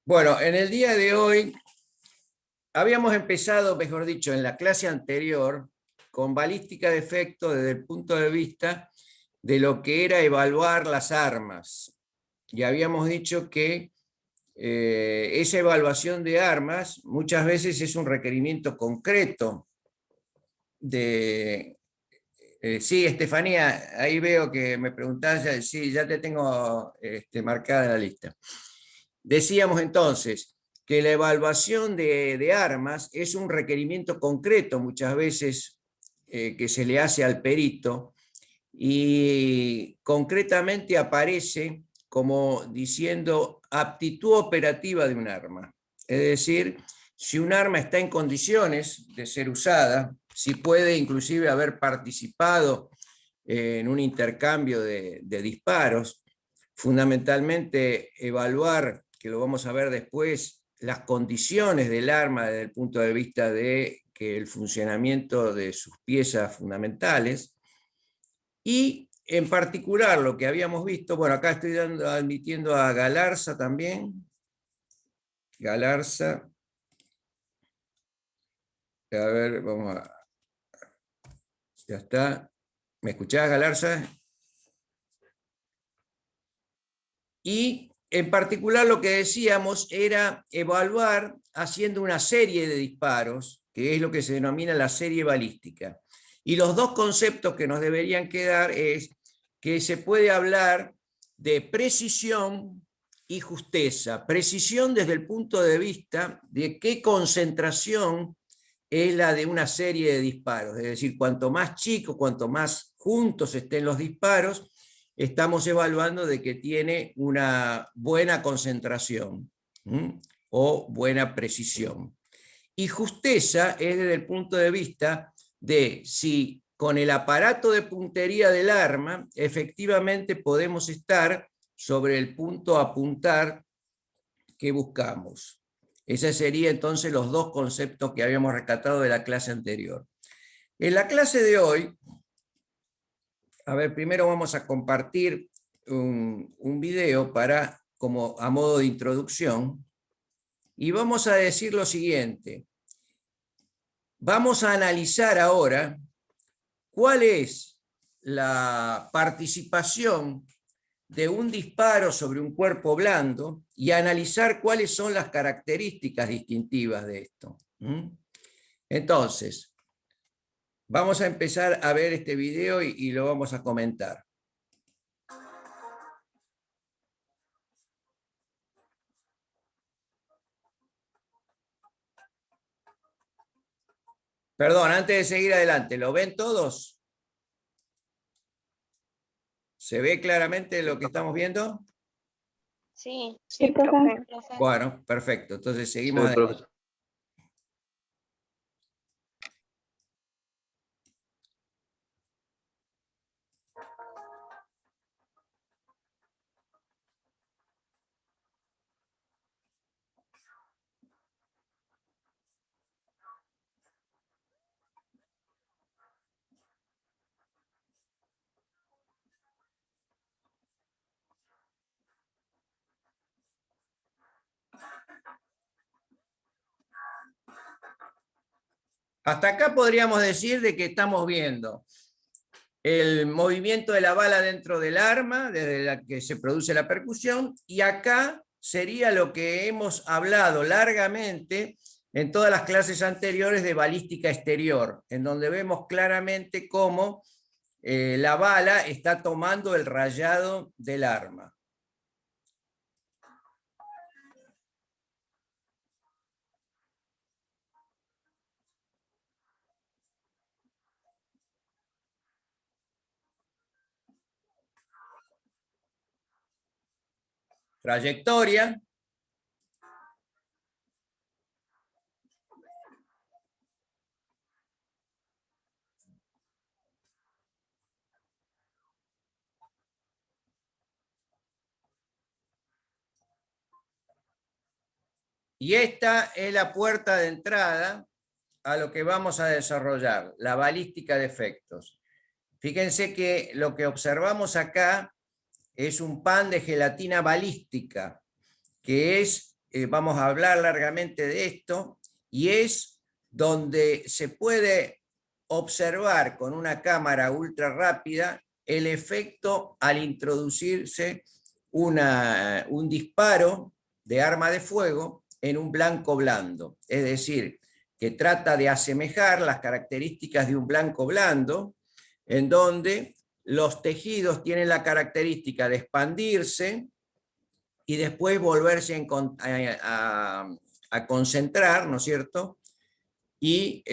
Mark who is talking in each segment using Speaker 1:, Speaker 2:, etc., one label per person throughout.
Speaker 1: Bueno, en el día de hoy habíamos empezado, mejor dicho, en la clase anterior, con balística de efectos desde el punto de vista de lo que era evaluar las armas. Y habíamos dicho que esa evaluación de armas muchas veces es un requerimiento concreto de... sí, Estefanía, ahí veo que me preguntás, sí, ya te tengo marcada en la lista. Decíamos entonces que la evaluación de armas es un requerimiento concreto muchas veces que se le hace al perito y concretamente aparece como diciendo aptitud operativa de un arma. Es decir, si un arma está en condiciones de ser usada, si puede inclusive haber participado en un intercambio de disparos, fundamentalmente evaluar, que lo vamos a ver después, las condiciones del arma desde el punto de vista de que el funcionamiento de sus piezas fundamentales, y en particular lo que habíamos visto, bueno, acá estoy admitiendo a Galarza también. Galarza. A ver, vamos a... Ya está. ¿Me escuchás, Galarza? Y en particular lo que decíamos era evaluar haciendo una serie de disparos, que es lo que se denomina la serie balística. Y los dos conceptos que nos deberían quedar es que se puede hablar de precisión y justeza. Precisión desde el punto de vista de qué concentración es la de una serie de disparos. Es decir, cuanto más chico, cuanto más juntos estén los disparos, estamos evaluando de que tiene una buena concentración o buena precisión. Y justeza es desde el punto de vista de si con el aparato de puntería del arma efectivamente podemos estar sobre el punto a apuntar que buscamos. Esos serían entonces los dos conceptos que habíamos rescatado de la clase anterior. En la clase de hoy, a ver, primero vamos a compartir un video para, como a modo de introducción, y vamos a decir lo siguiente. Vamos a analizar ahora cuál es la participación de un disparo sobre un cuerpo blando y analizar cuáles son las características distintivas de esto. Entonces, vamos a empezar a ver este video y lo vamos a comentar. Perdón, antes de seguir adelante, ¿lo ven todos? ¿Se ve claramente lo que estamos viendo?
Speaker 2: Sí,
Speaker 3: Sí, profe.
Speaker 1: Bueno, perfecto. Entonces seguimos
Speaker 4: Sí,
Speaker 1: adelante.
Speaker 4: profe.
Speaker 1: Hasta acá podríamos decir de que estamos viendo el movimiento de la bala dentro del arma, desde la que se produce la percusión, y acá sería lo que hemos hablado largamente en todas las clases anteriores de balística exterior, en donde vemos claramente cómo la bala está tomando el rayado del arma. Trayectoria. Y esta es la puerta de entrada a lo que vamos a desarrollar, la balística de efectos. Fíjense que lo que observamos acá es un pan de gelatina balística, que es vamos a hablar largamente de esto, y es donde se puede observar con una cámara ultra rápida el efecto al introducirse un disparo de arma de fuego en un blanco blando. Es decir, que trata de asemejar las características de un blanco blando, en donde los tejidos tienen la característica de expandirse y después volverse a concentrar, ¿no es cierto? Y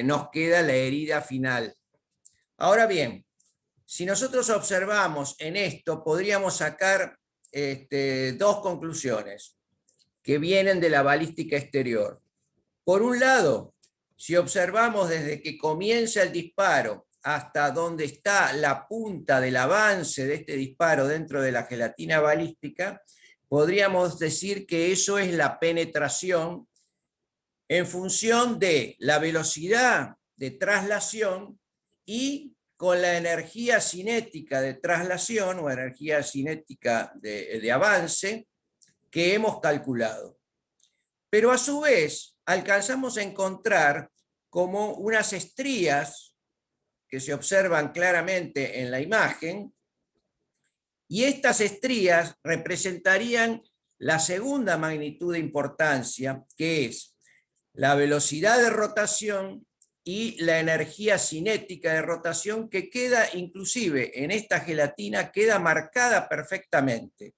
Speaker 1: nos queda la herida final. Ahora bien, si nosotros observamos en esto, podríamos sacar dos conclusiones que vienen de la balística exterior. Por un lado, si observamos desde que comienza el disparo hasta donde está la punta del avance de este disparo dentro de la gelatina balística, podríamos decir que eso es la penetración en función de la velocidad de traslación y con la energía cinética de traslación o energía cinética de avance que hemos calculado. Pero a su vez alcanzamos a encontrar como unas estrías que se observan claramente en la imagen, y estas estrías representarían la segunda magnitud de importancia, que es la velocidad de rotación y la energía cinética de rotación, que queda inclusive en esta gelatina, queda marcada perfectamente.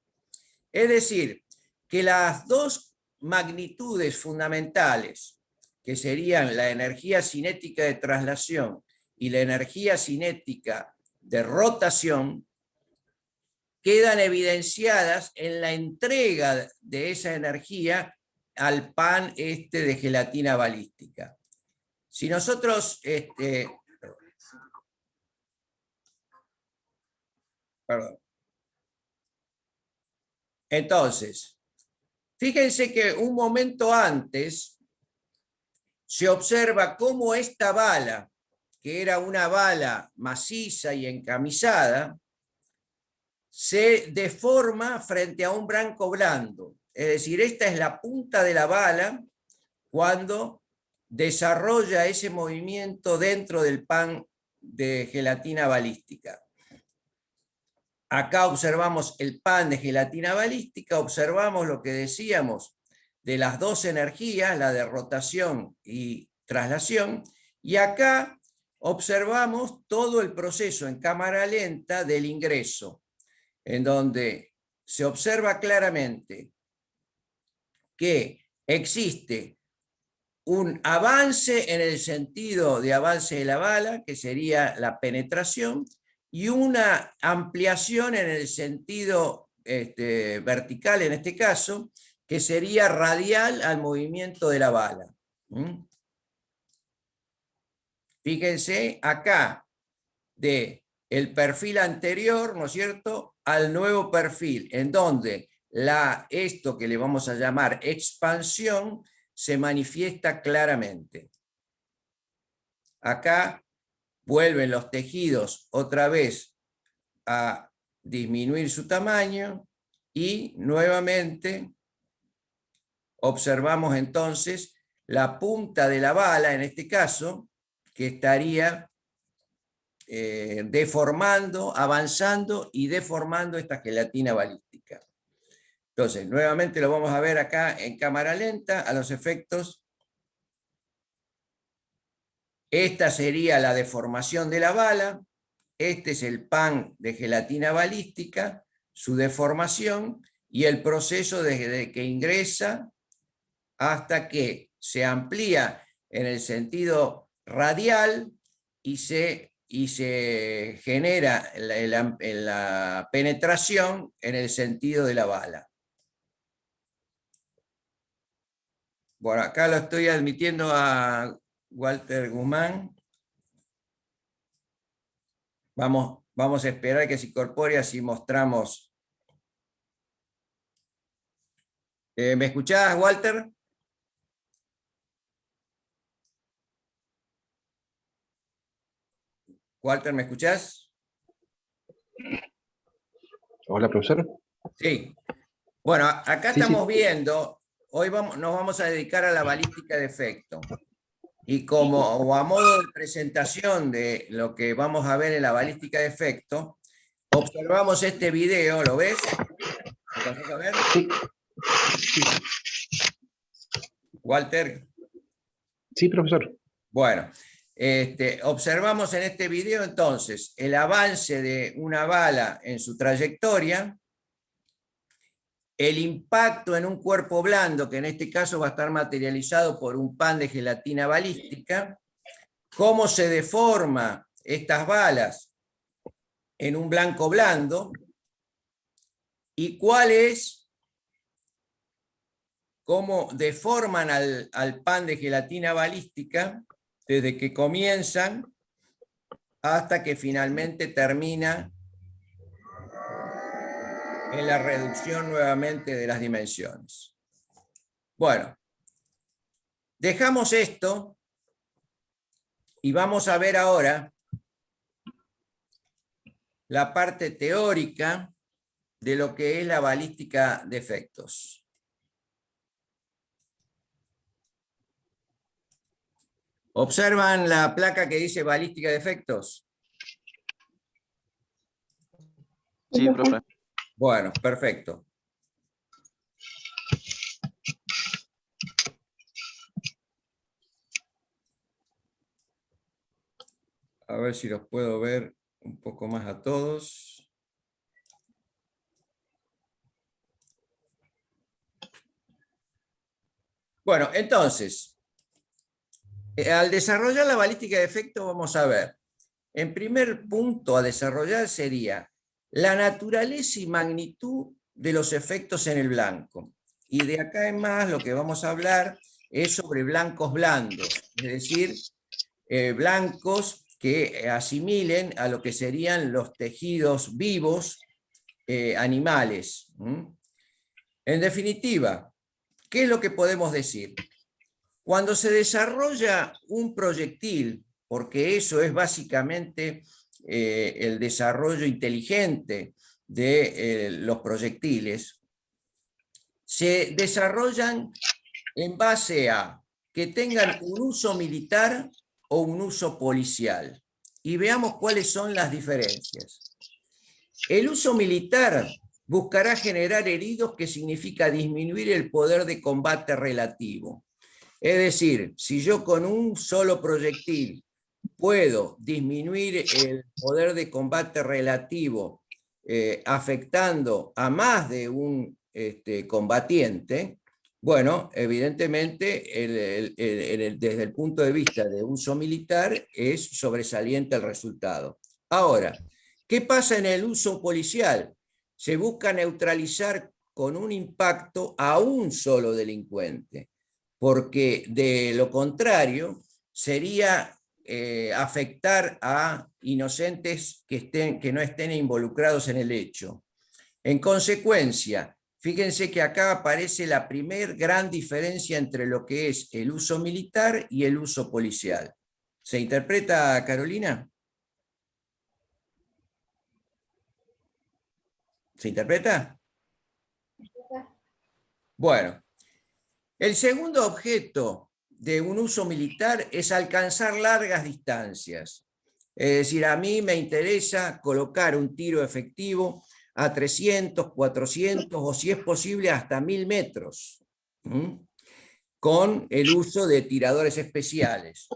Speaker 1: Es decir, que las dos magnitudes fundamentales, que serían la energía cinética de traslación y la energía cinética de rotación, quedan evidenciadas en la entrega de esa energía al pan de gelatina balística. Si nosotros perdón. Entonces, fíjense que un momento antes se observa cómo esta bala, que era una bala maciza y encamisada, se deforma frente a un blanco blando. Es decir, esta es la punta de la bala cuando desarrolla ese movimiento dentro del pan de gelatina balística. Acá observamos el pan de gelatina balística, observamos lo que decíamos de las dos energías, la de rotación y traslación, y acá observamos todo el proceso en cámara lenta del ingreso, en donde se observa claramente que existe un avance en el sentido de avance de la bala, que sería la penetración, y una ampliación en el sentido vertical, en este caso, que sería radial al movimiento de la bala. Fíjense acá, de el perfil anterior, ¿no es cierto?, al nuevo perfil, en donde esto que le vamos a llamar expansión se manifiesta claramente. Acá vuelven los tejidos otra vez a disminuir su tamaño y nuevamente observamos entonces la punta de la bala, en este caso, que estaría deformando, avanzando y deformando esta gelatina balística. Entonces, nuevamente lo vamos a ver acá en cámara lenta, a los efectos. Esta sería la deformación de la bala, este es el pan de gelatina balística, su deformación y el proceso desde que ingresa hasta que se amplía en el sentido radial y se genera la penetración en el sentido de la bala. Bueno, acá lo estoy admitiendo a Walter Guzmán. Vamos a esperar que se incorpore, así mostramos. ¿Me escuchás, Walter? Walter, ¿me escuchás?
Speaker 3: Hola, profesor.
Speaker 1: Sí. Bueno, acá
Speaker 3: Sí,
Speaker 1: estamos
Speaker 3: sí.
Speaker 1: viendo hoy nos vamos a dedicar a la balística de efecto. Y como o a modo de presentación de lo que vamos a ver en la balística de efecto, observamos este video, ¿lo ves? ¿Lo alcanzás a ver?
Speaker 3: Sí.
Speaker 1: Walter.
Speaker 3: Sí, profesor.
Speaker 1: Bueno, observamos en este video entonces el avance de una bala en su trayectoria, el impacto en un cuerpo blando, que en este caso va a estar materializado por un pan de gelatina balística, cómo se deforma estas balas en un blanco blando, y cuál es, cómo deforman al pan de gelatina balística desde que comienzan hasta que finalmente termina en la reducción nuevamente de las dimensiones. Bueno, dejamos esto y vamos a ver ahora la parte teórica de lo que es la balística de efectos. ¿Observan la placa que dice balística de efectos?
Speaker 4: Sí, profe.
Speaker 1: Bueno, perfecto. A ver si los puedo ver un poco más a todos. Bueno, entonces, al desarrollar la balística de efectos vamos a ver, en primer punto a desarrollar sería la naturaleza y magnitud de los efectos en el blanco. Y de acá en más lo que vamos a hablar es sobre blancos blandos, es decir, blancos que asimilen a lo que serían los tejidos vivos animales. En definitiva, ¿qué es lo que podemos decir? Cuando se desarrolla un proyectil, porque eso es básicamente el desarrollo inteligente de los proyectiles, se desarrollan en base a que tengan un uso militar o un uso policial. Y veamos cuáles son las diferencias. El uso militar buscará generar heridos, que significa disminuir el poder de combate relativo. Es decir, si yo con un solo proyectil puedo disminuir el poder de combate relativo afectando a más de un combatiente, bueno, evidentemente desde el punto de vista de uso militar es sobresaliente el resultado. Ahora, ¿qué pasa en el uso policial? Se busca neutralizar con un impacto a un solo delincuente, porque de lo contrario sería afectar a inocentes que no estén involucrados en el hecho. En consecuencia, fíjense que acá aparece la primer gran diferencia entre lo que es el uso militar y el uso policial. ¿Se interpreta, Carolina? ¿Se interpreta? Bueno, el segundo objeto de un uso militar es alcanzar largas distancias. Es decir, a mí me interesa colocar un tiro efectivo a 300, 400 o si es posible hasta 1000 metros, con el uso de tiradores especiales.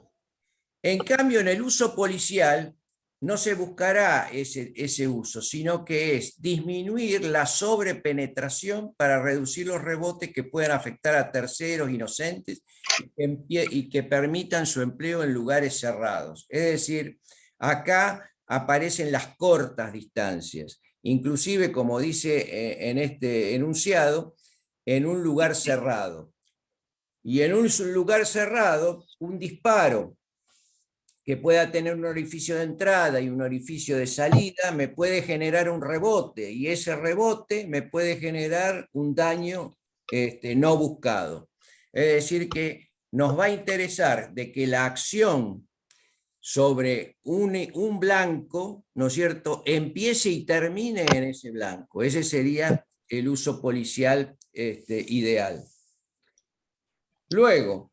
Speaker 1: En cambio, en el uso policial no se buscará ese uso, sino que es disminuir la sobrepenetración para reducir los rebotes que puedan afectar a terceros inocentes y que permitan su empleo en lugares cerrados. Es decir, acá aparecen las cortas distancias, inclusive, como dice en este enunciado, en un lugar cerrado. Y en un lugar cerrado, un disparo que pueda tener un orificio de entrada y un orificio de salida, me puede generar un rebote, y ese rebote me puede generar un daño no buscado. Es decir, que nos va a interesar de que la acción sobre un blanco, ¿no es cierto?, empiece y termine en ese blanco. Ese sería el uso policial ideal. Luego,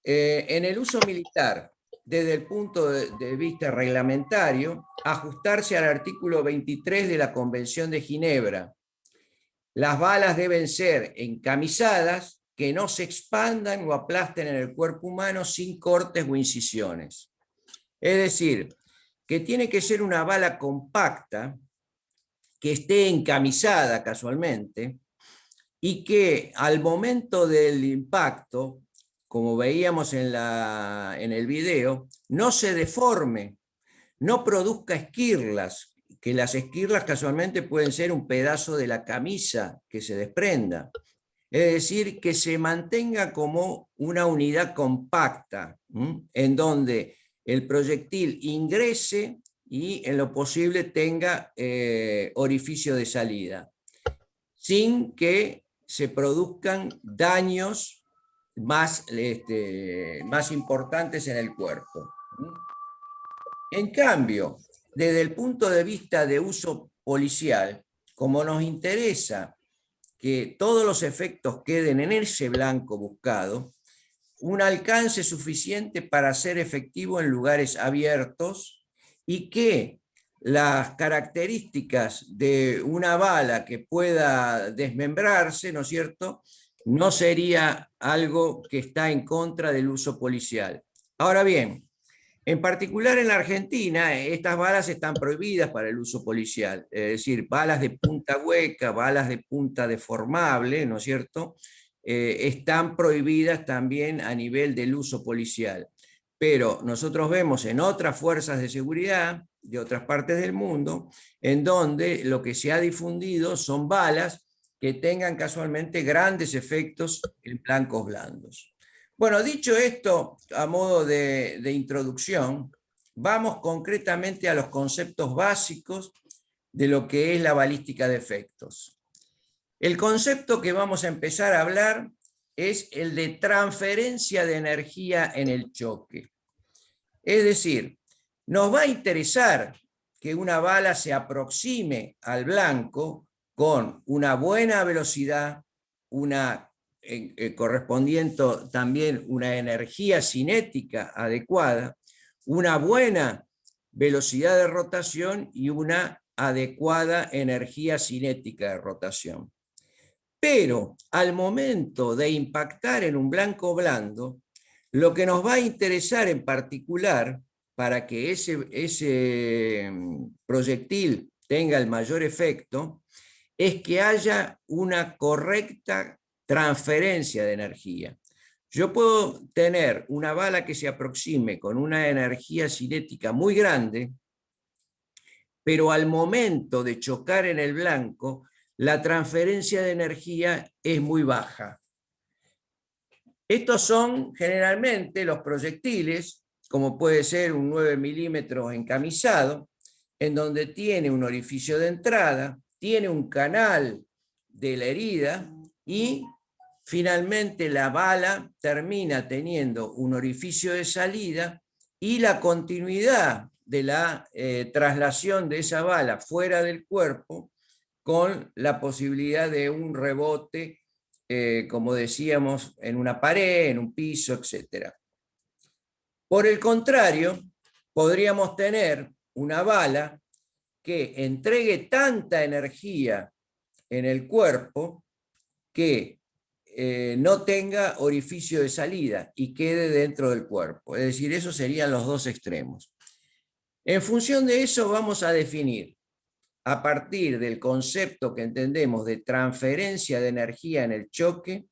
Speaker 1: en el uso militar, desde el punto de vista reglamentario, ajustarse al artículo 23 de la Convención de Ginebra. Las balas deben ser encamisadas, que no se expandan o aplasten en el cuerpo humano sin cortes o incisiones. Es decir, que tiene que ser una bala compacta, que esté encamisada casualmente, y que al momento del impacto, como veíamos en el video, no se deforme, no produzca esquirlas, que las esquirlas casualmente pueden ser un pedazo de la camisa que se desprenda. Es decir, que se mantenga como una unidad compacta, en donde el proyectil ingrese y en lo posible tenga orificio de salida, sin que se produzcan daños más importantes en el cuerpo. En cambio, desde el punto de vista de uso policial, como nos interesa que todos los efectos queden en ese blanco buscado, un alcance suficiente para ser efectivo en lugares abiertos y que las características de una bala que pueda desmembrarse, ¿no es cierto?, no sería algo que está en contra del uso policial. Ahora bien, en particular en la Argentina, estas balas están prohibidas para el uso policial, es decir, balas de punta hueca, balas de punta deformable, ¿no es cierto?, están prohibidas también a nivel del uso policial. Pero nosotros vemos en otras fuerzas de seguridad de otras partes del mundo, en donde lo que se ha difundido son balas que tengan casualmente grandes efectos en blancos blandos. Bueno, dicho esto, a modo de introducción, vamos concretamente a los conceptos básicos de lo que es la balística de efectos. El concepto que vamos a empezar a hablar es el de transferencia de energía en el choque. Es decir, nos va a interesar que una bala se aproxime al blanco con una buena velocidad, una correspondiente también una energía cinética adecuada, una buena velocidad de rotación y una adecuada energía cinética de rotación. Pero al momento de impactar en un blanco blando, lo que nos va a interesar en particular para que ese proyectil tenga el mayor efecto es que haya una correcta transferencia de energía. Yo puedo tener una bala que se aproxime con una energía cinética muy grande, pero al momento de chocar en el blanco, la transferencia de energía es muy baja. Estos son generalmente los proyectiles, como puede ser un 9 milímetros encamisado, en donde tiene un orificio de entrada, tiene un canal de la herida y finalmente la bala termina teniendo un orificio de salida y la continuidad de la traslación de esa bala fuera del cuerpo con la posibilidad de un rebote, como decíamos, en una pared, en un piso, etc. Por el contrario, podríamos tener una bala que entregue tanta energía en el cuerpo que no tenga orificio de salida y quede dentro del cuerpo. Es decir, esos serían los dos extremos. En función de eso vamos a definir, a partir del concepto que entendemos de transferencia de energía en el choque,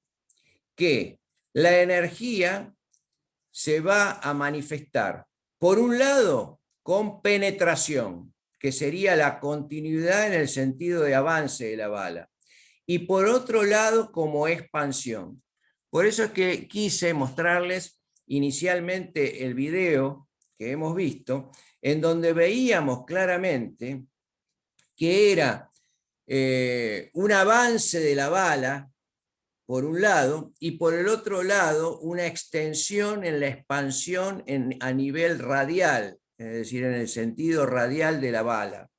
Speaker 1: que la energía se va a manifestar, por un lado, con penetración, que sería la continuidad en el sentido de avance de la bala, y por otro lado, como expansión. Por eso es que quise mostrarles inicialmente el video que hemos visto, en donde veíamos claramente que era un avance de la bala, por un lado, y por el otro lado, una extensión en la expansión a nivel radial, es decir, en el sentido radial de la bala.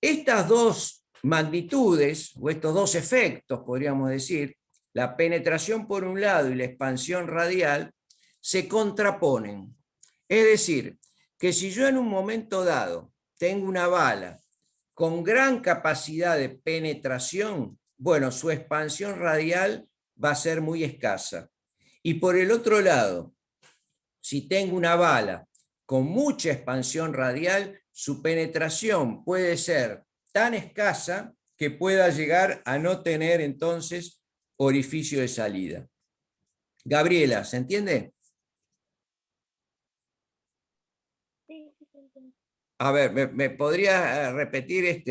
Speaker 1: Estas dos magnitudes, o estos dos efectos, podríamos decir, la penetración por un lado y la expansión radial, se contraponen. Es decir, que si yo en un momento dado tengo una bala con gran capacidad de penetración, bueno, su expansión radial va a ser muy escasa. Y por el otro lado, si tengo una bala con mucha expansión radial, su penetración puede ser tan escasa que pueda llegar a no tener entonces orificio de salida. Gabriela, ¿se entiende?
Speaker 2: Sí, sí, sí, entiendo.
Speaker 1: A ver, ¿me podrías repetir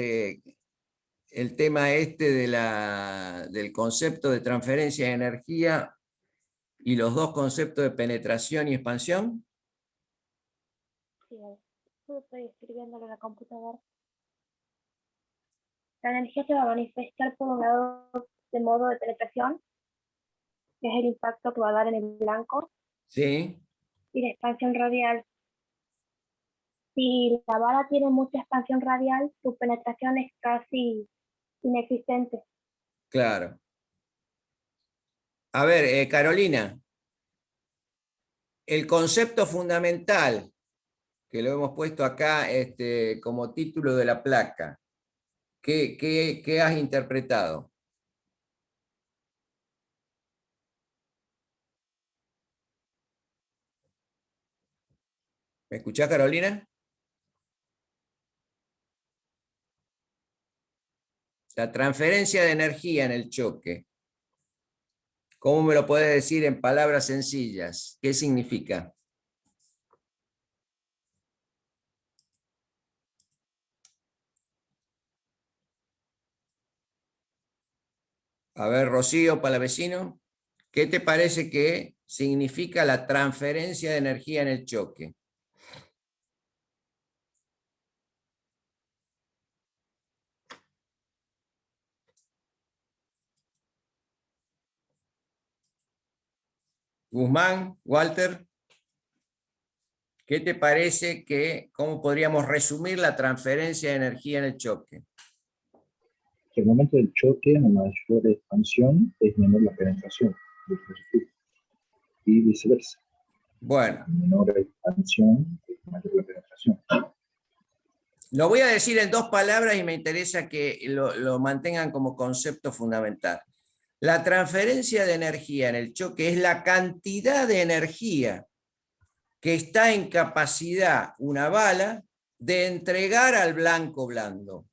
Speaker 1: el tema del concepto de transferencia de energía y los dos conceptos de penetración y expansión?
Speaker 2: Sí, a ver. Yo estoy escribiéndolo en la computadora. La energía se va a manifestar por un lado de modo de penetración, que es el impacto que va a dar en el blanco,
Speaker 1: Sí,
Speaker 2: y la expansión radial. Si la bala tiene mucha expansión radial, su penetración es casi inexistente.
Speaker 1: claro. A ver, Carolina, el concepto fundamental, que lo hemos puesto acá como título de la placa, ¿qué has interpretado? ¿Me escuchás, Carolina? La transferencia de energía en el choque. ¿Cómo me lo puedes decir en palabras sencillas? ¿Qué significa? A ver, Rocío, Palavecino, ¿qué te parece que significa la transferencia de energía en el choque? Guzmán, Walter, ¿qué te parece cómo podríamos resumir la transferencia de energía en el choque?
Speaker 3: Que al momento del choque, la mayor expansión es menor la penetración del dispositivo y viceversa.
Speaker 1: Bueno,
Speaker 3: A menor expansión es mayor la penetración.
Speaker 1: lo voy a decir en dos palabras y me interesa que lo mantengan como concepto fundamental. La transferencia de energía en el choque es la cantidad de energía que está en capacidad una bala de entregar al blanco blando.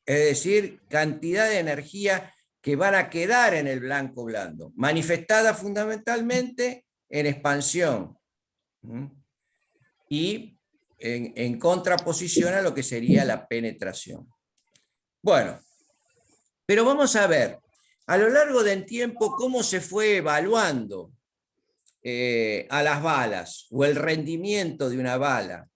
Speaker 1: Es decir, cantidad de energía que van a quedar en el blanco blando, manifestada fundamentalmente en expansión. Y en contraposición a lo que sería la penetración. Bueno, pero vamos a ver, a lo largo del tiempo, cómo se fue evaluando a las balas o el rendimiento de una bala.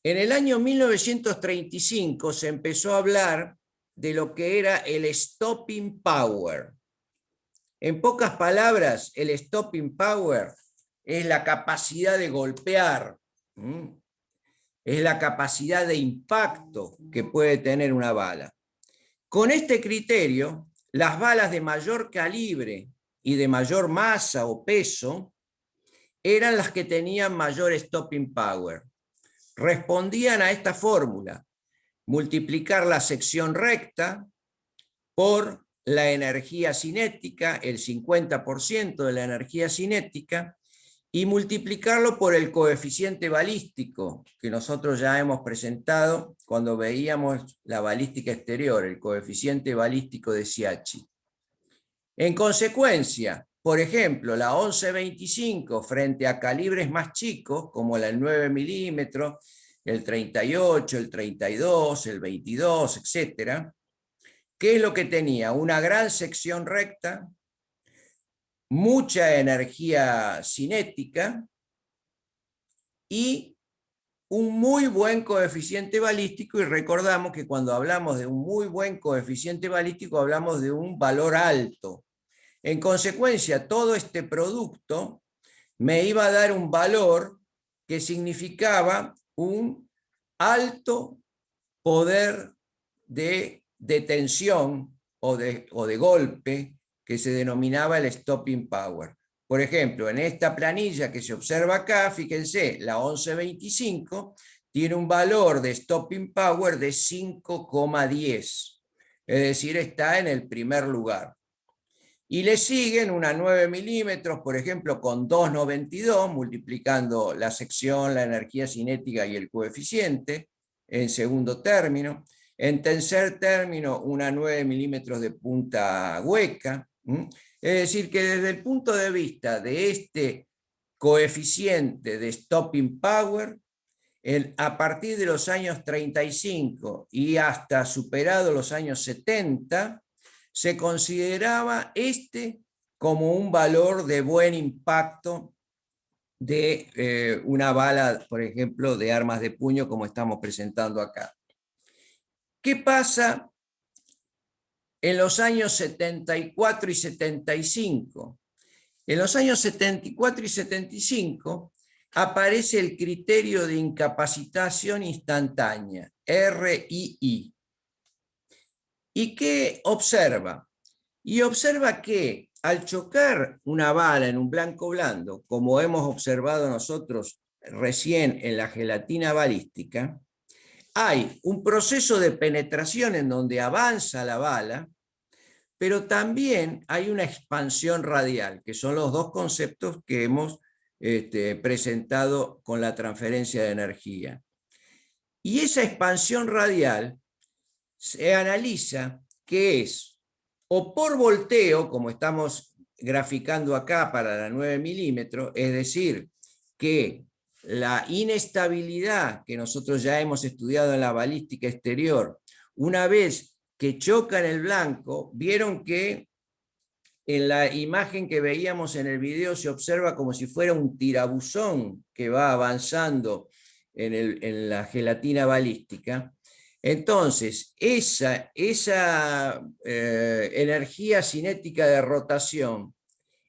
Speaker 1: En el año 1935 se empezó a hablar de lo que era el stopping power. En pocas palabras, el stopping power es la capacidad de golpear, es la capacidad de impacto que puede tener una bala. Con este criterio, las balas de mayor calibre y de mayor masa o peso eran las que tenían mayor stopping power. Respondían a esta fórmula: multiplicar la sección recta por la energía cinética, el 50% de la energía cinética, y multiplicarlo por el coeficiente balístico, que nosotros ya hemos presentado cuando veíamos la balística exterior, el coeficiente balístico de Schiachi. En consecuencia, por ejemplo, la 1125 frente a calibres más chicos, como el 9 milímetros, el 38, el 32, el 22, etc., ¿qué es lo que tenía? Una gran sección recta, mucha energía cinética y un muy buen coeficiente balístico, y recordamos que cuando hablamos de un muy buen coeficiente balístico hablamos de un valor alto. En consecuencia, todo este producto me iba a dar un valor que significaba un alto poder de detención o de golpe que se denominaba el stopping power. Por ejemplo, en esta planilla que se observa acá, fíjense, la 1125 tiene un valor de stopping power de 5,10, es decir, está en el primer lugar. Y le siguen una 9 milímetros, por ejemplo, con 2,92, multiplicando la sección, la energía cinética y el coeficiente, en segundo término. En tercer término, una 9 milímetros de punta hueca. Es decir, que desde el punto de vista de este coeficiente de stopping power, a partir de los años 35 y hasta superado los años 70, se consideraba como un valor de buen impacto de una bala, por ejemplo, de armas de puño, como estamos presentando acá. ¿Qué pasa en los años 74 y 75? En los años 74 y 75 aparece el criterio de incapacitación instantánea, RII. ¿Y qué observa? Y observa que al chocar una bala en un blanco blando, como hemos observado nosotros recién en la gelatina balística, hay un proceso de penetración en donde avanza la bala, pero también hay una expansión radial, que son los dos conceptos que hemos presentado con la transferencia de energía. Y esa expansión radial se analiza que es o por volteo, como estamos graficando acá para la 9 milímetros, es decir, que la inestabilidad que nosotros ya hemos estudiado en la balística exterior, una vez que choca en el blanco, vieron que en la imagen que veíamos en el video se observa como si fuera un tirabuzón que va avanzando en la gelatina balística. Entonces, esa energía cinética de rotación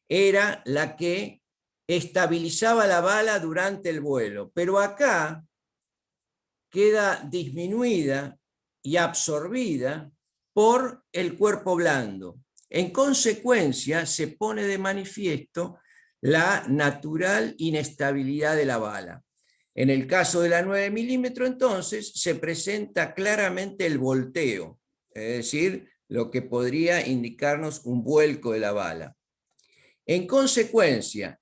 Speaker 1: era la que estabilizaba la bala durante el vuelo, pero acá queda disminuida y absorbida por el cuerpo blando. En consecuencia, se pone de manifiesto la natural inestabilidad de la bala. En el caso de la 9 milímetros, entonces, se presenta claramente el volteo, es decir, lo que podría indicarnos un vuelco de la bala. En consecuencia,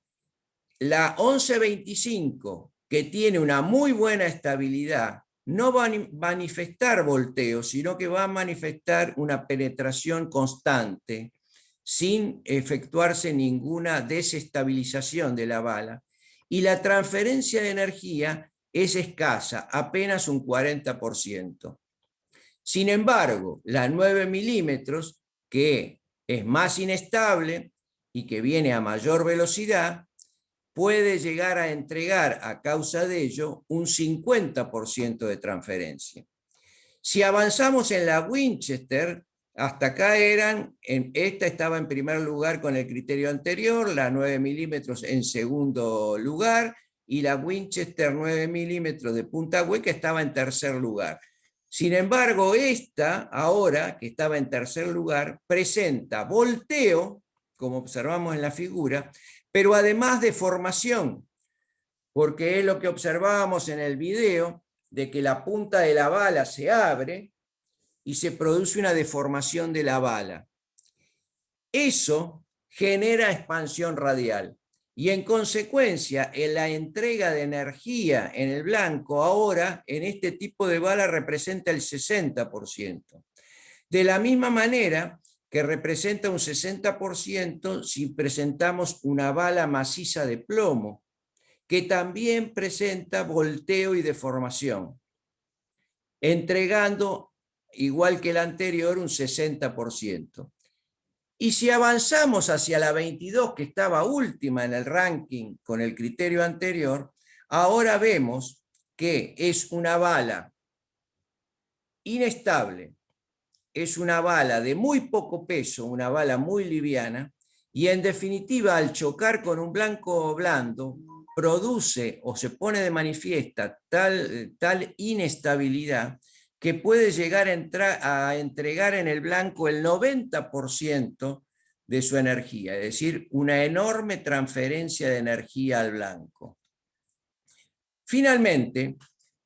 Speaker 1: la 1125, que tiene una muy buena estabilidad, no va a manifestar volteo, sino que va a manifestar una penetración constante, sin efectuarse ninguna desestabilización de la bala, y la transferencia de energía es escasa, apenas un 40%. Sin embargo, la 9 milímetros, que es más inestable y que viene a mayor velocidad, puede llegar a entregar a causa de ello un 50% de transferencia. Si avanzamos en la Winchester, hasta acá esta estaba en primer lugar con el criterio anterior, la 9 milímetros en segundo lugar, y la Winchester 9 milímetros de punta hueca estaba en tercer lugar. Sin embargo, esta, ahora, que estaba en tercer lugar, presenta volteo, como observamos en la figura, pero además deformación, porque es lo que observábamos en el video, de que la punta de la bala se abre y se produce una deformación de la bala. Eso genera expansión radial y en consecuencia en la entrega de energía en el blanco ahora en este tipo de bala representa el 60%. De la misma manera que representa un 60% si presentamos una bala maciza de plomo, que también presenta volteo y deformación, entregando, igual que la anterior, un 60%. Y si avanzamos hacia la 22, que estaba última en el ranking con el criterio anterior, ahora vemos que es una bala inestable, es una bala de muy poco peso, una bala muy liviana, y en definitiva al chocar con un blanco blando, produce o se pone de manifiesta tal inestabilidad que puede llegar a entregar en el blanco el 90% de su energía, es decir, una enorme transferencia de energía al blanco. Finalmente,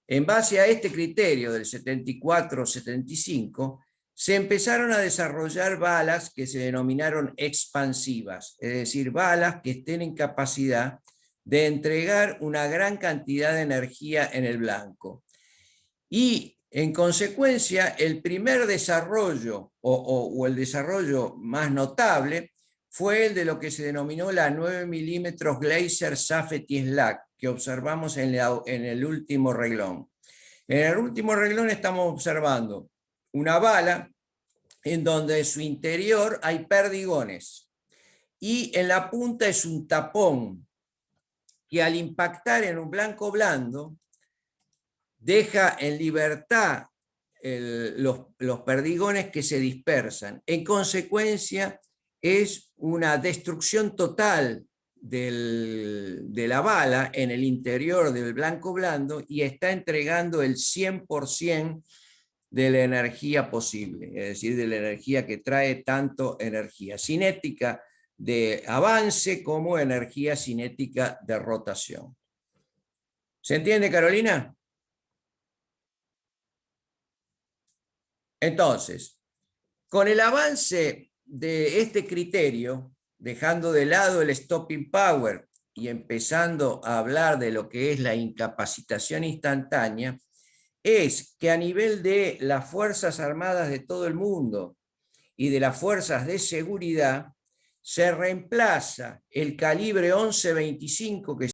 Speaker 1: en base a este criterio del 74-75, se empezaron a desarrollar balas que se denominaron expansivas, es decir, balas que estén en capacidad de entregar una gran cantidad de energía en el blanco. Y en consecuencia, el primer desarrollo o el desarrollo más notable fue el de lo que se denominó la 9 mm Glaser Safety Slack, que observamos en el último reglón. En el último reglón estamos observando una bala en donde en su interior hay perdigones y en la punta es un tapón que al impactar en un blanco blando deja en libertad los perdigones que se dispersan. En consecuencia, es una destrucción total de la bala en el interior del blanco blando y está entregando el 100% de la energía posible, es decir, de la energía que trae tanto energía cinética de avance como energía cinética de rotación. ¿Se entiende, Carolina? Entonces, con el avance de este criterio, dejando de lado el stopping power y empezando a hablar de lo que es la incapacitación instantánea, es que a nivel de las Fuerzas Armadas de todo el mundo y de las fuerzas de seguridad, se reemplaza el calibre 11-25 que